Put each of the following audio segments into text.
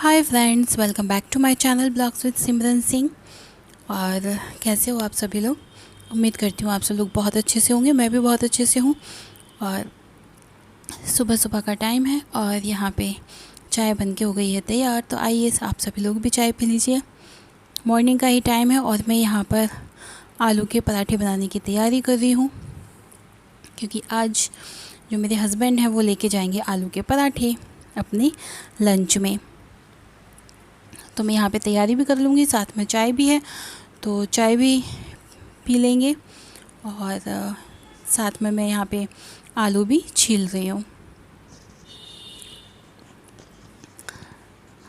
Hi friends, welcome back to my channel blogs with Simran Singh. और कैसे हो आप सभी लोग। उम्मीद करती हूँ आप सब लोग बहुत अच्छे से होंगे। मैं भी बहुत अच्छे से हूँ। और सुबह सुबह का टाइम है और यहाँ पे चाय बन के हो गई है तैयार। तो आइए आप सभी लोग भी चाय पी लीजिए। मॉर्निंग का ही टाइम है और मैं यहाँ पर आलू के पराठे बनाने की तैयारी कर रही हूँ, क्योंकि आज जो मेरे हस्बैंड हैं वो लेके जाएंगे आलू के पराठे अपने लंच में। तो मैं यहाँ पे तैयारी भी कर लूँगी, साथ में चाय भी है तो चाय भी पी लेंगे। और साथ में मैं यहाँ पे आलू भी छील रही हूँ।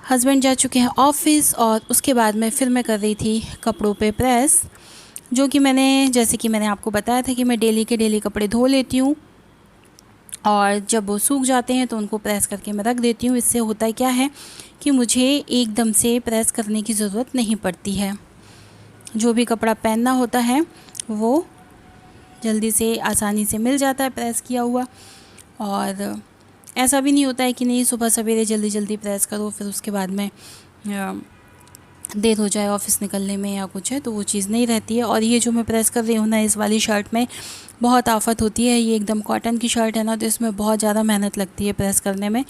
हस्बैंड जा चुके हैं ऑफिस और उसके बाद में फिर मैं कर रही थी कपड़ों पे प्रेस, जो कि जैसे कि मैंने आपको बताया था कि मैं डेली के डेली कपड़े धो लेती हूँ और जब वो सूख जाते हैं तो उनको प्रेस करके मैं रख देती हूँ। इससे होता है क्या है कि मुझे एकदम से प्रेस करने की ज़रूरत नहीं पड़ती है। जो भी कपड़ा पहनना होता है वो जल्दी से आसानी से मिल जाता है प्रेस किया हुआ। और ऐसा भी नहीं होता है कि नहीं सुबह सवेरे जल्दी जल्दी प्रेस करो फिर उसके बाद में देर हो जाए ऑफिस निकलने में या कुछ है, तो वो चीज़ नहीं रहती है। और ये जो मैं प्रेस कर रही हूँ ना, इस वाली शर्ट में बहुत आफत होती है। ये एकदम कॉटन की शर्ट है ना, तो इसमें बहुत ज़्यादा मेहनत लगती है प्रेस करने में।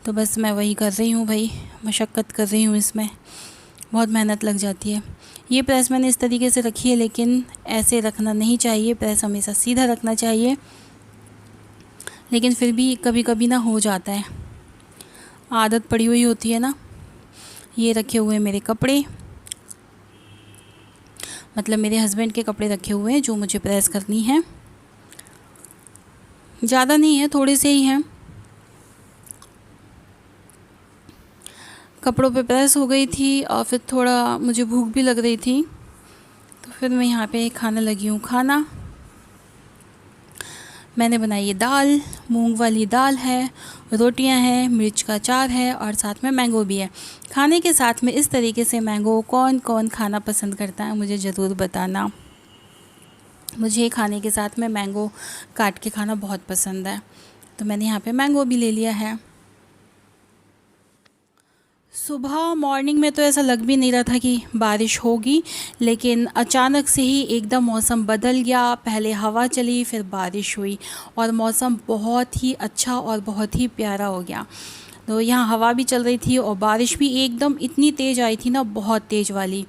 तो बस मैं वही कर रही हूँ भाई, मशक्क़त कर रही हूँ, इसमें बहुत मेहनत लग जाती है। ये प्रेस मैंने इस तरीके से रखी है, लेकिन ऐसे रखना नहीं चाहिए। प्रेस हमेशा सीधा रखना चाहिए, लेकिन फिर भी कभी कभी ना हो जाता है, आदत पड़ी हुई होती है ना। ये रखे हुए मेरे कपड़े, मतलब मेरे हस्बैंड के कपड़े रखे हुए हैं जो मुझे प्रेस करनी है। ज़्यादा नहीं है, थोड़े से ही हैं। कपड़ों पे प्रेस हो गई थी और फिर थोड़ा मुझे भूख भी लग रही थी, तो फिर मैं यहाँ पे खाने लगी हूँ खाना। मैंने बनाई है दाल, मूंग वाली दाल है, रोटियां हैं, मिर्च का अचार है और साथ में मैंगो भी है। खाने के साथ में इस तरीके से मैंगो कौन कौन खाना पसंद करता है मुझे ज़रूर बताना। मुझे खाने के साथ में मैंगो काट के खाना बहुत पसंद है, तो मैंने यहाँ पे मैंगो भी ले लिया है। सुबह मॉर्निंग में तो ऐसा लग भी नहीं रहा था कि बारिश होगी, लेकिन अचानक से ही एकदम मौसम बदल गया। पहले हवा चली, फिर बारिश हुई और मौसम बहुत ही अच्छा और बहुत ही प्यारा हो गया। तो यहाँ हवा भी चल रही थी और बारिश भी एकदम इतनी तेज़ आई थी ना, बहुत तेज़ वाली।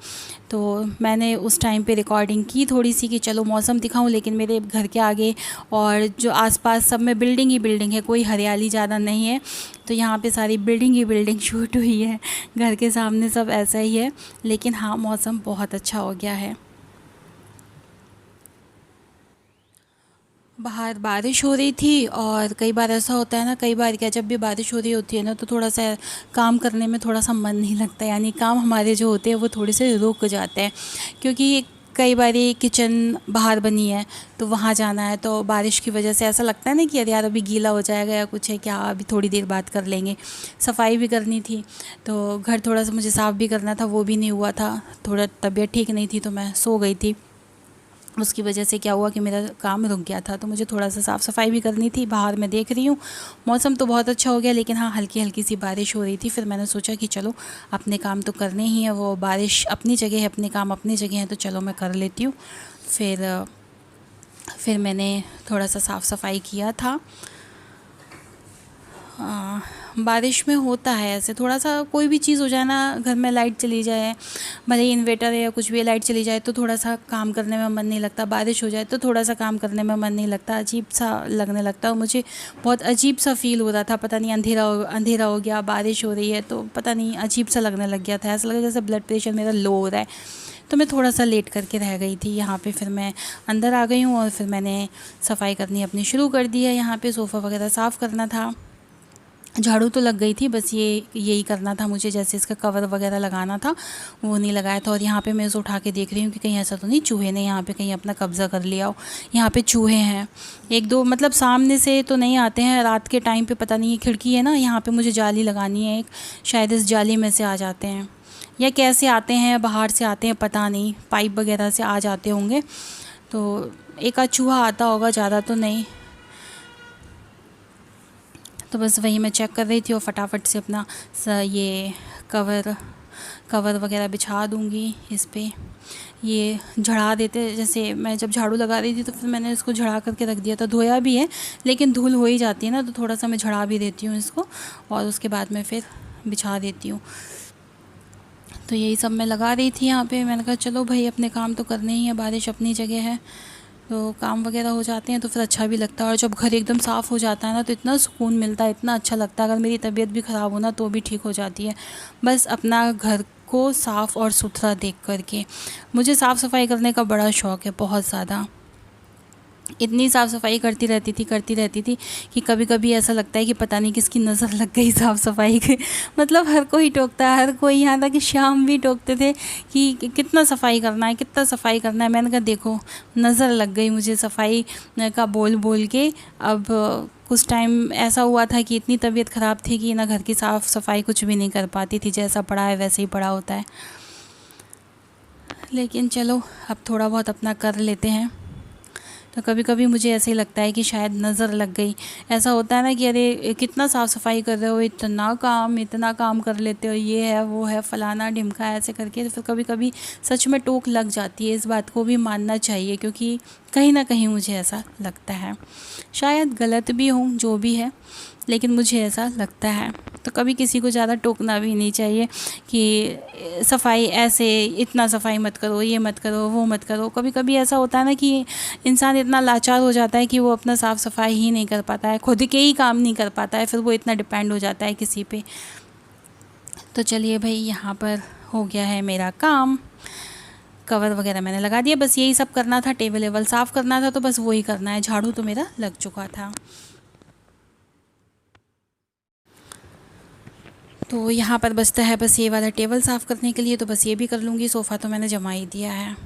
तो मैंने उस टाइम पे रिकॉर्डिंग की थोड़ी सी कि चलो मौसम दिखाऊं, लेकिन मेरे घर के आगे और जो आसपास सब में बिल्डिंग ही बिल्डिंग है, कोई हरियाली ज़्यादा नहीं है। तो यहाँ पे सारी बिल्डिंग ही बिल्डिंग शूट हुई है, घर के सामने सब ऐसा ही है। लेकिन हाँ, मौसम बहुत अच्छा हो गया है। बाहर बारिश हो रही थी और कई बार ऐसा होता है ना, कई बार क्या, जब भी बारिश हो रही होती है ना तो थोड़ा सा काम करने में थोड़ा सा मन नहीं लगता, यानी काम हमारे जो होते हैं वो थोड़े से रुक जाते हैं। क्योंकि कई बार किचन बाहर बनी है तो वहाँ जाना है, तो बारिश की वजह से ऐसा लगता है ना कि अरे यार अभी गीला हो जाएगा या कुछ है क्या, अभी थोड़ी देर बाद कर लेंगे। सफाई भी करनी थी, तो घर थोड़ा सा मुझे साफ़ भी करना था, वो भी नहीं हुआ था। थोड़ा तबीयत ठीक नहीं थी तो मैं सो गई थी। उसकी वजह से क्या हुआ कि मेरा काम रुक गया था, तो मुझे थोड़ा सा साफ़ सफाई भी करनी थी। बाहर मैं देख रही हूँ मौसम तो बहुत अच्छा हो गया, लेकिन हाँ हल्की हल्की सी बारिश हो रही थी। फिर मैंने सोचा कि चलो अपने काम तो करने ही है, वो बारिश अपनी जगह है, अपने काम अपनी जगह है, तो चलो मैं कर लेती हूँ। फिर मैंने थोड़ा सा साफ़ सफाई किया था। बारिश में होता है ऐसे, थोड़ा सा कोई भी चीज़ हो जाए ना, घर में लाइट चली जाए, भले ही इन्वेटर है या कुछ भी, लाइट चली जाए तो थोड़ा सा काम करने में मन नहीं लगता। बारिश हो जाए तो थोड़ा सा काम करने में मन नहीं लगता, अजीब सा लगने लगता है। मुझे बहुत अजीब सा फील हो रहा था, पता नहीं अंधेरा हो गया, बारिश हो रही है तो पता नहीं अजीब सा लगने लग गया था। ऐसा लगा जैसे ब्लड प्रेशर मेरा लो हो रहा है। तो मैं थोड़ा सा लेट करके रह गई थी यहाँ पे। फिर मैं अंदर आ गई हूँ और फिर मैंने सफाई करनी अपनी शुरू कर दी है। यहाँ पे सोफ़ा वगैरह साफ़ करना था, झाड़ू तो लग गई थी, बस यही करना था मुझे, जैसे इसका कवर वगैरह लगाना था वो नहीं लगाया था। और यहाँ पे मैं इसे उठा के देख रही हूँ कि कहीं ऐसा तो नहीं चूहे ने यहाँ पे कहीं अपना कब्ज़ा कर लिया हो। यहाँ पे चूहे हैं एक दो, मतलब सामने से तो नहीं आते हैं, रात के टाइम पे पता नहीं, ये खिड़की है ना, यहाँ पे मुझे जाली लगानी है एक, शायद इस जाली में से आ जाते हैं या कैसे आते हैं, बाहर से आते हैं पता नहीं, पाइप वगैरह से आ जाते होंगे। तो एक आध चूहा आता होगा, ज़्यादा तो नहीं। तो बस वही मैं चेक कर रही थी और फटाफट से अपना ये कवर वगैरह बिछा दूँगी इस पे। ये झड़ा देते, जैसे मैं जब झाड़ू लगा रही थी तो फिर मैंने इसको झड़ा करके रख दिया था। धोया भी है लेकिन धूल हो ही जाती है ना, तो थोड़ा सा मैं झड़ा भी देती हूँ इसको और उसके बाद मैं फिर बिछा देती हूँ। तो यही सब मैं लगा रही थी यहाँ पे। मैंने कहा चलो भाई अपने काम तो करने ही है, बारिश अपनी जगह है तो काम वगैरह हो जाते हैं तो फिर अच्छा भी लगता है। और जब घर एकदम साफ़ हो जाता है ना तो इतना सुकून मिलता है, इतना अच्छा लगता है। अगर मेरी तबीयत भी ख़राब हो ना तो भी ठीक हो जाती है, बस अपना घर को साफ़ और सुथरा देख कर के। मुझे साफ़ सफाई करने का बड़ा शौक़ है, बहुत ज़्यादा। इतनी साफ़ सफाई करती रहती थी कि कभी कभी ऐसा लगता है कि पता नहीं किसकी नज़र लग गई साफ़ सफाई के। मतलब हर कोई टोकता है, हर कोई, यहाँ तक कि शाम भी टोकते थे कि कितना सफाई करना है, कितना सफाई करना है। मैंने कहा देखो नज़र लग गई मुझे सफाई का बोल बोल के। अब कुछ टाइम ऐसा हुआ था कि इतनी तबीयत ख़राब थी कि ना घर की साफ़ सफाई कुछ भी नहीं कर पाती थी, जैसा पड़ा है वैसे ही पड़ा होता है। लेकिन चलो अब थोड़ा बहुत अपना कर लेते हैं। तो कभी कभी मुझे ऐसे ही लगता है कि शायद नज़र लग गई। ऐसा होता है ना कि अरे कितना साफ़ सफाई कर रहे हो, इतना काम कर लेते हो, ये है वो है फलाना ढिमका, ऐसे करके। तो फिर कभी कभी सच में टोक लग जाती है। इस बात को भी मानना चाहिए क्योंकि कहीं ना कहीं मुझे ऐसा लगता है, शायद गलत भी हूँ जो भी है, लेकिन मुझे ऐसा लगता है। तो कभी किसी को ज़्यादा टोकना भी नहीं चाहिए कि सफाई ऐसे, इतना सफाई मत करो, ये मत करो, वो मत करो। कभी कभी ऐसा होता है ना कि इंसान इतना लाचार हो जाता है कि वो अपना साफ़ सफाई ही नहीं कर पाता है, खुद के ही काम नहीं कर पाता है, फिर वो इतना डिपेंड हो जाता है किसी पे। तो चलिए भाई, यहाँ पर हो गया है मेरा काम। कवर वगैरह मैंने लगा दिया, बस यही सब करना था। टेबल वेबल साफ़ करना था तो बस वही करना है। झाड़ू तो मेरा लग चुका था। तो यहाँ पर बचता है बस ये वाला टेबल साफ़ करने के लिए, तो बस ये भी कर लूँगी। सोफ़ा तो मैंने जमा ही दिया है।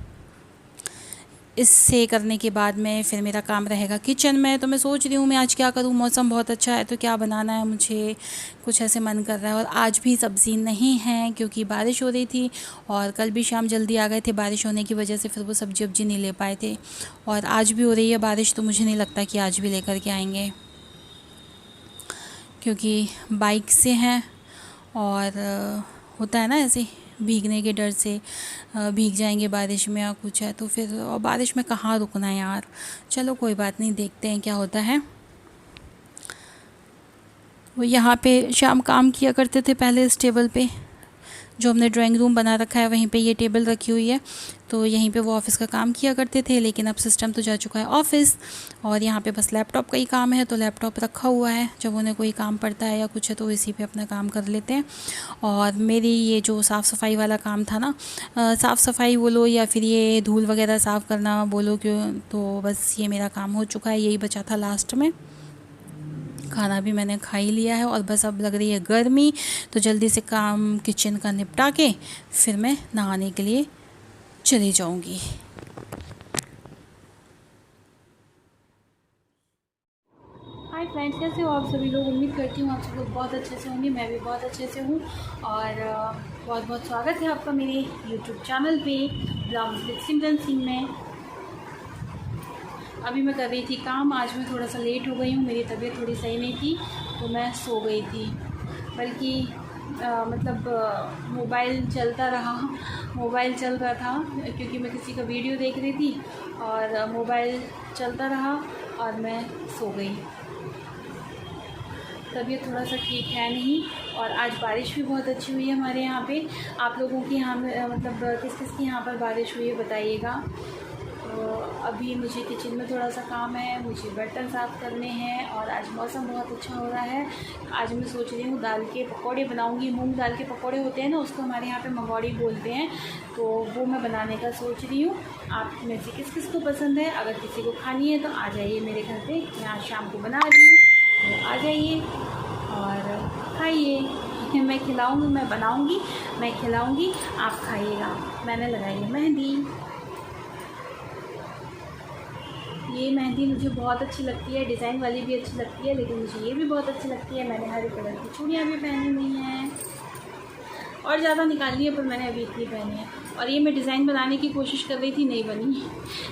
इससे करने के बाद में फिर मेरा काम रहेगा किचन में। तो मैं सोच रही हूँ मैं आज क्या करूँ, मौसम बहुत अच्छा है तो क्या बनाना है, मुझे कुछ ऐसे मन कर रहा है। और आज भी सब्ज़ी नहीं है क्योंकि बारिश हो रही थी और कल भी शाम जल्दी आ गए थे। बारिश होने की वजह से फिर वो सब्ज़ी वब्जी नहीं ले पाए थे। और आज भी हो रही है बारिश, तो मुझे नहीं लगता कि आज भी लेकर के आएंगे क्योंकि बाइक से हैं और होता है ना ऐसे भीगने के डर से, भीग जाएंगे बारिश में या कुछ है तो फिर, और बारिश में कहाँ रुकना है यार। चलो कोई बात नहीं, देखते हैं क्या होता है। वो यहाँ पे शाम काम किया करते थे पहले इस टेबल पे, जो हमने ड्राइंग रूम बना रखा है वहीं पे ये टेबल रखी हुई है। तो यहीं पे वो ऑफ़िस का काम किया करते थे, लेकिन अब सिस्टम तो जा चुका है ऑफ़िस और यहाँ पे बस लैपटॉप का ही काम है। तो लैपटॉप रखा हुआ है, जब उन्हें कोई काम पड़ता है या कुछ है तो इसी पे अपना काम कर लेते हैं। और मेरी ये जो साफ़ सफाई वाला काम था ना, साफ़ सफाई बोलो या फिर ये धूल वगैरह साफ़ करना बोलो क्यों, तो बस ये मेरा काम हो चुका है। यही बचा था लास्ट में। खाना भी मैंने खा ही लिया है और बस अब लग रही है गर्मी, तो जल्दी से काम किचन का निपटा के फिर मैं नहाने के लिए चली जाऊंगी। हाय फ्रेंड्स, कैसे हो आप सभी लोग। उम्मीद करती हूँ आप सब लोग बहुत अच्छे से होंगे। मैं भी बहुत अच्छे से हूँ और बहुत बहुत स्वागत है आपका मेरे यूट्यूब चैनल पे ब्लॉग्स विद सिमरन सिंह में। अभी मैं कर रही थी काम। आज मैं थोड़ा सा लेट हो गई हूँ, मेरी तबीयत थोड़ी सही नहीं थी तो मैं सो गई थी। बल्कि मोबाइल चल रहा था क्योंकि मैं किसी का वीडियो देख रही थी और मोबाइल चलता रहा और मैं सो गई। तबीयत थोड़ा सा ठीक है नहीं। और आज बारिश भी बहुत अच्छी हुई है हमारे यहाँ पे। आप लोगों की यहाँ किस किस की यहाँ पर बारिश हुई है बताइएगा। तो अभी मुझे किचन में थोड़ा सा काम है, मुझे बर्तन साफ़ करने हैं और आज मौसम बहुत अच्छा हो रहा है। आज मैं सोच रही हूँ दाल के पकौड़े बनाऊँगी। मूंग दाल के पकौड़े होते हैं ना, उसको हमारे यहाँ पे मंगौड़ी बोलते हैं, तो वो मैं बनाने का सोच रही हूँ। आप में से किस किस को पसंद है, अगर किसी को खानी है तो आ जाइए मेरे घर पे। मैं आज शाम को बना रही हूँ, तो आ जाइए और खाइए। मैं खिलाऊँगी, मैं बनाऊँगी, मैं खिलाऊँगी, आप खाइएगा। मैंने लगाई है मेहंदी। ये मेहंदी मुझे बहुत अच्छी लगती है, डिज़ाइन वाली भी अच्छी लगती है, लेकिन मुझे ये भी बहुत अच्छी लगती है। मैंने हरे कलर की चूड़ियाँ भी पहनी हुई हैं और ज़्यादा निकाली है, पर मैंने अभी इतनी पहनी है। और ये मैं डिज़ाइन बनाने की कोशिश कर रही थी, नहीं बनी।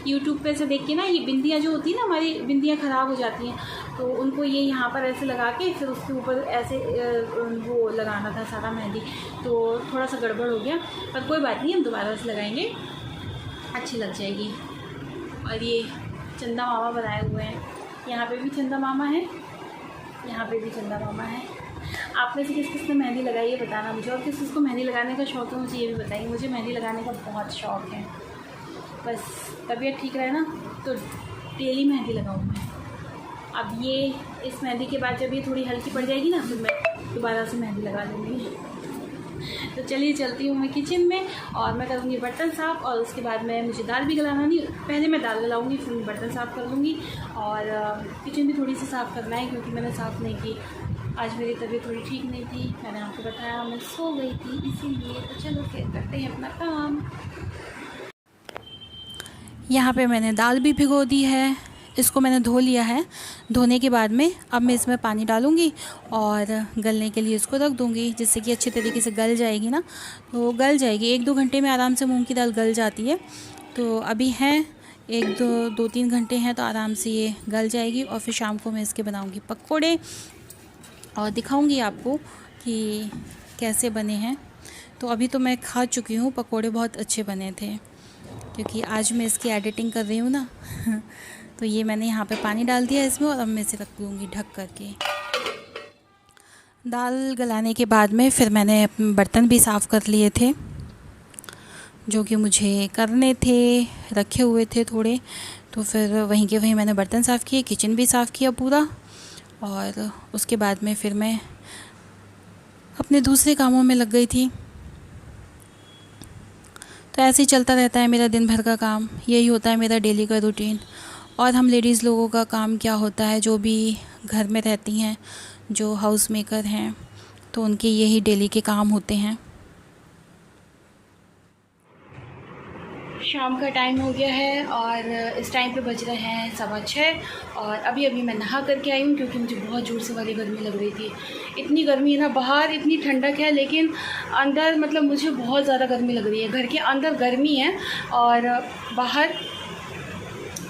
यूट्यूब पे से देख के ना, ये बिंदियाँ जो होती है ना, हमारी बिंदियाँ ख़राब हो जाती हैं, तो उनको ये यहाँ पर ऐसे लगा के फिर उसके ऊपर ऐसे वो लगाना था सारा मेहंदी, तो थोड़ा सा गड़बड़ हो गया, पर कोई बात नहीं, हम दोबारा से लगाएंगे, अच्छी लग जाएगी। और ये चंदा मामा बनाए हुए हैं, यहाँ पे भी चंदा मामा है, यहाँ पे भी चंदा मामा है। आप में से किस किस ने मेहंदी लगाई है बताना मुझे, और किस किस को मेहंदी लगाने का शौक़ है मुझे ये भी बताइए। मुझे मेहंदी लगाने का बहुत शौक़ है, बस तबीयत ठीक रहे ना तो डेली मेहंदी लगाऊँ मैं। अब ये इस मेहंदी के बाद जब ये थोड़ी हल्की पड़ जाएगी ना, फिर मैं दोबारा से मेहंदी लगा लूँगी। तो चलिए चलती हूँ मैं किचन में, और मैं करूँगी बर्तन साफ़, और उसके बाद मैं मुझे दाल भी गलाना नहीं, पहले मैं दाल गलाऊँगी फिर मैं बर्तन साफ़ कर लूँगी। और किचन भी थोड़ी सी साफ़ करना है, क्योंकि मैंने साफ़ नहीं की, आज मेरी तबीयत थोड़ी ठीक नहीं थी, मैंने आपको बताया मैं सो गई थी इसीलिए। तो चलो फिर करते हैं अपना काम। यहाँ पे मैंने दाल भी भिगो दी है, इसको मैंने धो लिया है। धोने के बाद में अब मैं इसमें पानी डालूँगी और गलने के लिए इसको रख दूँगी, जिससे कि अच्छे तरीके से गल जाएगी ना, तो गल जाएगी। 1-2 घंटे में आराम से मूंग की दाल गल जाती है। तो अभी हैं 1-2-3 घंटे हैं, तो आराम से ये गल जाएगी। और फिर शाम को मैं इसके बनाऊँगी पकौड़े और दिखाऊँगी आपको कि कैसे बने हैं। तो अभी तो मैं खा चुकी हूँ, पकौड़े बहुत अच्छे बने थे, क्योंकि आज मैं इसकी एडिटिंग कर रही हूँ ना। तो ये मैंने यहाँ पे पानी डाल दिया इसमें, और अब मैं इसे रख दूँगी ढक करके। दाल गलाने के बाद में फिर मैंने बर्तन भी साफ़ कर लिए थे, जो कि मुझे करने थे, रखे हुए थे थोड़े, तो फिर वहीं के वहीं मैंने बर्तन साफ़ किए, किचन भी साफ़ किया पूरा। और उसके बाद में फिर मैं अपने दूसरे कामों में लग गई थी। तो ऐसे ही चलता रहता है मेरा दिन भर का काम, यही होता है मेरा डेली का रूटीन। और हम लेडीज़ लोगों का काम क्या होता है, जो भी घर में रहती हैं, जो हाउस मेकर हैं, तो उनके यही डेली के काम होते हैं। शाम का टाइम हो गया है और इस टाइम पे बज रहे हैं 6:15, और अभी अभी मैं नहा करके आई हूँ, क्योंकि मुझे बहुत ज़ोर से वाली गर्मी लग रही थी। इतनी गर्मी है ना, बाहर इतनी ठंडक है, लेकिन अंदर मतलब मुझे बहुत ज़्यादा गर्मी लग रही है। घर के अंदर गर्मी है और बाहर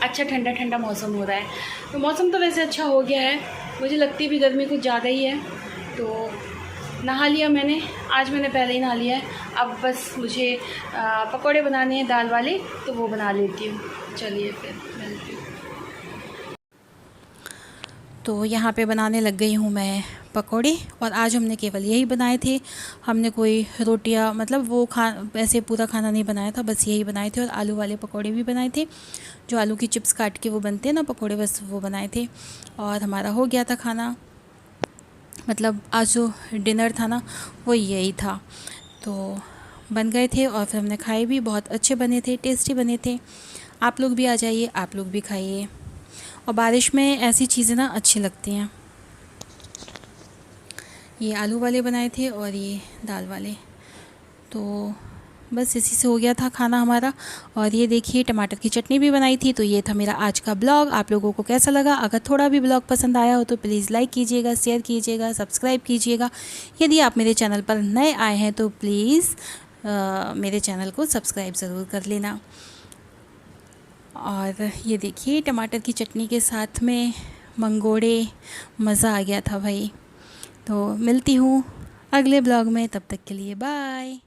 अच्छा ठंडा ठंडा मौसम हो रहा है। तो मौसम तो वैसे अच्छा हो गया है, मुझे लगती भी गर्मी कुछ ज़्यादा ही है। तो नहा लिया मैंने, आज मैंने पहले ही नहा लिया है। अब बस मुझे पकौड़े बनाने हैं दाल वाले, तो वो बना लेती हूँ। चलिए फिर मिलती हूँ। तो यहाँ पे बनाने लग गई हूँ मैं पकौड़े, और आज हमने केवल यही बनाए थे। हमने कोई रोटियाँ मतलब वो ऐसे पूरा खाना नहीं बनाया था, बस यही बनाए थे। और आलू वाले पकौड़े भी बनाए थे, जो आलू की चिप्स काट के वो बनते हैं ना पकौड़े, बस वो बनाए थे। और हमारा हो गया था खाना, मतलब आज जो डिनर था ना वो यही था। तो बन गए थे और फिर हमने खाए भी, बहुत अच्छे बने थे, टेस्टी बने थे। आप लोग भी आ जाइए, आप लोग भी खाइए। और बारिश में ऐसी चीज़ें ना अच्छी लगती हैं। ये आलू वाले बनाए थे और ये दाल वाले, तो बस इसी से हो गया था खाना हमारा। और ये देखिए टमाटर की चटनी भी बनाई थी। तो ये था मेरा आज का ब्लॉग। आप लोगों को कैसा लगा? अगर थोड़ा भी ब्लॉग पसंद आया हो तो प्लीज़ लाइक कीजिएगा, शेयर कीजिएगा, सब्सक्राइब कीजिएगा। यदि आप मेरे चैनल पर नए आए हैं तो प्लीज़ मेरे चैनल को सब्सक्राइब ज़रूर कर लेना। और ये देखिए टमाटर की चटनी के साथ में मंगोड़े, मज़ा आ गया था भाई। तो मिलती हूँ अगले ब्लॉग में, तब तक के लिए बाय।